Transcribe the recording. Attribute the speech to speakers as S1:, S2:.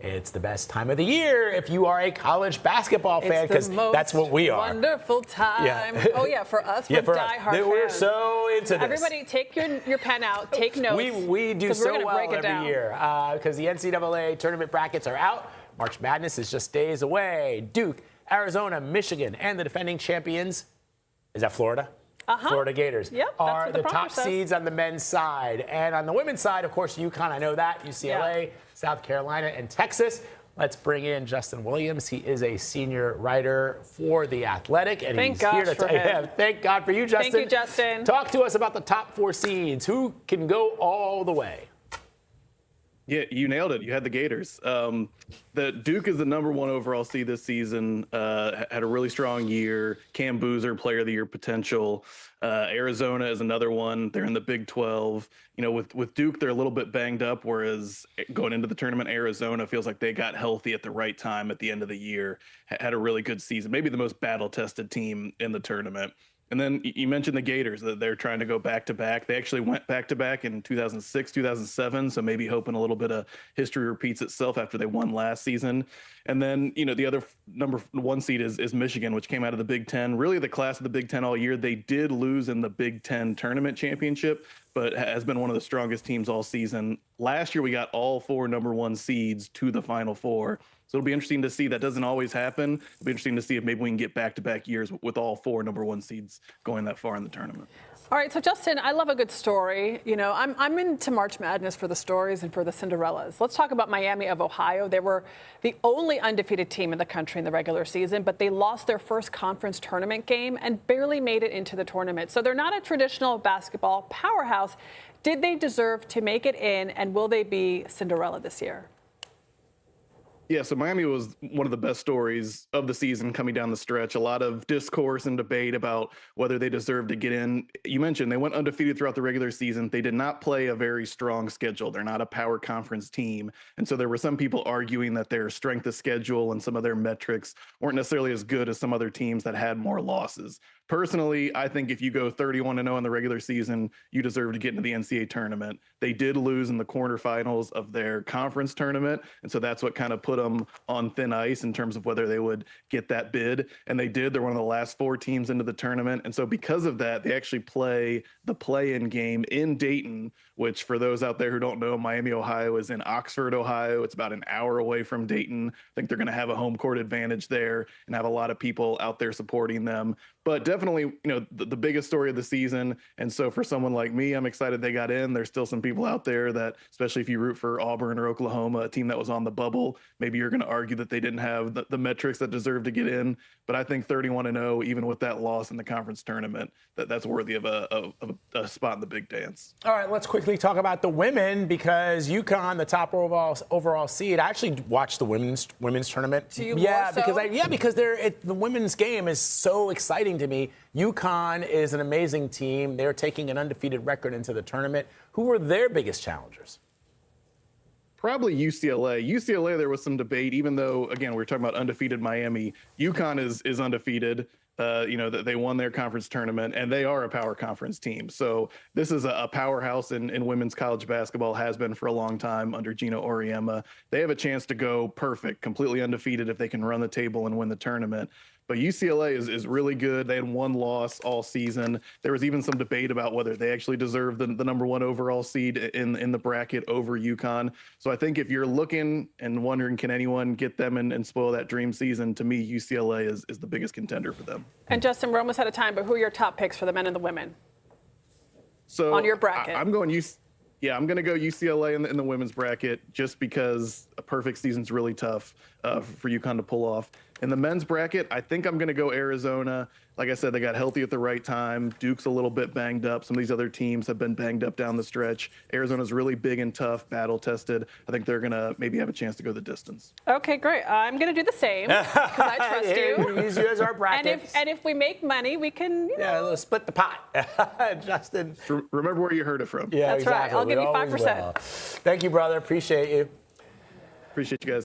S1: It's the best time of the year if you are a college basketball fan, because that's what we are.
S2: Wonderful time. Yeah. Oh, yeah, for us, we're diehard fans.
S1: We're so into this.
S2: Everybody take your pen out, take notes.
S1: We do so well every year because the NCAA tournament brackets are out. March Madness is just days away. Duke, Arizona, Michigan, and the defending champions, is that Florida? Florida Gators are the top seeds on the men's side. And on the women's side, of course, UConn, I know that, UCLA, South Carolina, and Texas. Let's bring in Justin Williams. He is a senior writer for The Athletic. And
S2: Thank God for him.
S1: Thank God for you, Justin.
S2: Thank you, Justin.
S1: Talk to us about the top 4 seeds. Who can go all the way?
S3: Yeah, you nailed it. You had the Gators. The Duke is the #1 overall seed this season. Had a really strong year. Cam Boozer, Player of the Year potential. Arizona is another one. They're in the Big 12. You know, with Duke, they're a little bit banged up, whereas going into the tournament, Arizona feels like they got healthy at the right time at the end of the year. Had a really good season. Maybe the most battle-tested team in the tournament. And then you mentioned the Gators, that they're trying to go back-to-back. They actually went back-to-back in 2006, 2007, so maybe hoping a little bit of history repeats itself after they won last season. And then, you know, the other #1 seed is Michigan, which came out of the Big Ten. Really the class of the Big Ten all year. They did lose in the Big Ten tournament championship, but has been one of the strongest teams all season. Last year, we got all 4 #1 seeds to the Final Four. So it'll be interesting to see. That doesn't always happen. It'll be interesting to see if maybe we can get back-to-back years with all 4 #1 seeds going that far in the tournament.
S2: All right, so Justin, I love a good story. You know, I'm into March Madness for the stories and for the Cinderellas. Let's talk about Miami of Ohio. They were the only undefeated team in the country in the regular season, but they lost their first conference tournament game and barely made it into the tournament. So they're not a traditional basketball powerhouse. Did they deserve to make it in, and will they be Cinderella this year?
S3: Yeah, so Miami was one of the best stories of the season coming down the stretch. A lot of discourse and debate about whether they deserve to get in. You mentioned they went undefeated throughout the regular season. They did not play a very strong schedule. They're not a power conference team. And so there were some people arguing that their strength of schedule and some of their metrics weren't necessarily as good as some other teams that had more losses. Personally, I think if you go 31-0 in the regular season, you deserve to get into the NCAA tournament. They did lose in the quarterfinals of their conference tournament, and so that's what kind of put them on thin ice in terms of whether they would get that bid. And they did. They're one of the last 4 teams into the tournament, and so because of that, they actually play the play-in game in Dayton, which for those out there who don't know, Miami, Ohio is in Oxford, Ohio. It's about an hour away from Dayton. I think they're going to have a home court advantage there and have a lot of people out there supporting them. But definitely, you know, the biggest story of the season. And so for someone like me, I'm excited they got in. There's still some people out there that, especially if you root for Auburn or Oklahoma, a team that was on the bubble, maybe you're going to argue that they didn't have the metrics that deserve to get in. But I think 31-0, even with that loss in the conference tournament, that's worthy of a spot in the big dance.
S1: All right, let's quickly talk about the women, because UConn, the top overall seed. I actually watched the women's tournament.
S2: Do you
S1: because the women's game is so exciting to me. UConn is an amazing team. They're taking an undefeated record into the tournament. Who were their biggest challengers?
S3: Probably UCLA. UCLA, there was some debate, even though, again, we're talking about undefeated Miami. UConn is undefeated. You know, that they won their conference tournament, and they are a power conference team. So this is a powerhouse in women's college basketball, has been for a long time under Gina Auriemma. They have a chance to go perfect, completely undefeated if they can run the table and win the tournament. But UCLA is really good. They had 1 loss all season. There was even some debate about whether they actually deserve the #1 overall seed in the bracket over UConn. So I think if you're looking and wondering, can anyone get them and spoil that dream season, to me, UCLA is the biggest contender for them.
S2: And Justin, we're almost out of time, but who are your top picks for the men and the women?
S3: So
S2: on your bracket?
S3: I'm going I'm going to go UCLA in the women's bracket, just because a perfect season's really tough for UConn to pull off. In the men's bracket, I think I'm going to go Arizona. Like I said, they got healthy at the right time. Duke's a little bit banged up. Some of these other teams have been banged up down the stretch. Arizona's really big and tough, battle-tested. I think they're going to maybe have a chance to go the distance.
S2: Okay, great. I'm going to do the same because I trust you.
S1: We use you as our bracket.
S2: And if we make money, we can,
S1: let's split the pot. Justin.
S3: Remember where you heard it from.
S1: Yeah,
S2: that's
S1: exactly.
S2: Right. I'll give you 5%.
S1: Thank you, brother. Appreciate you.
S3: Appreciate you guys.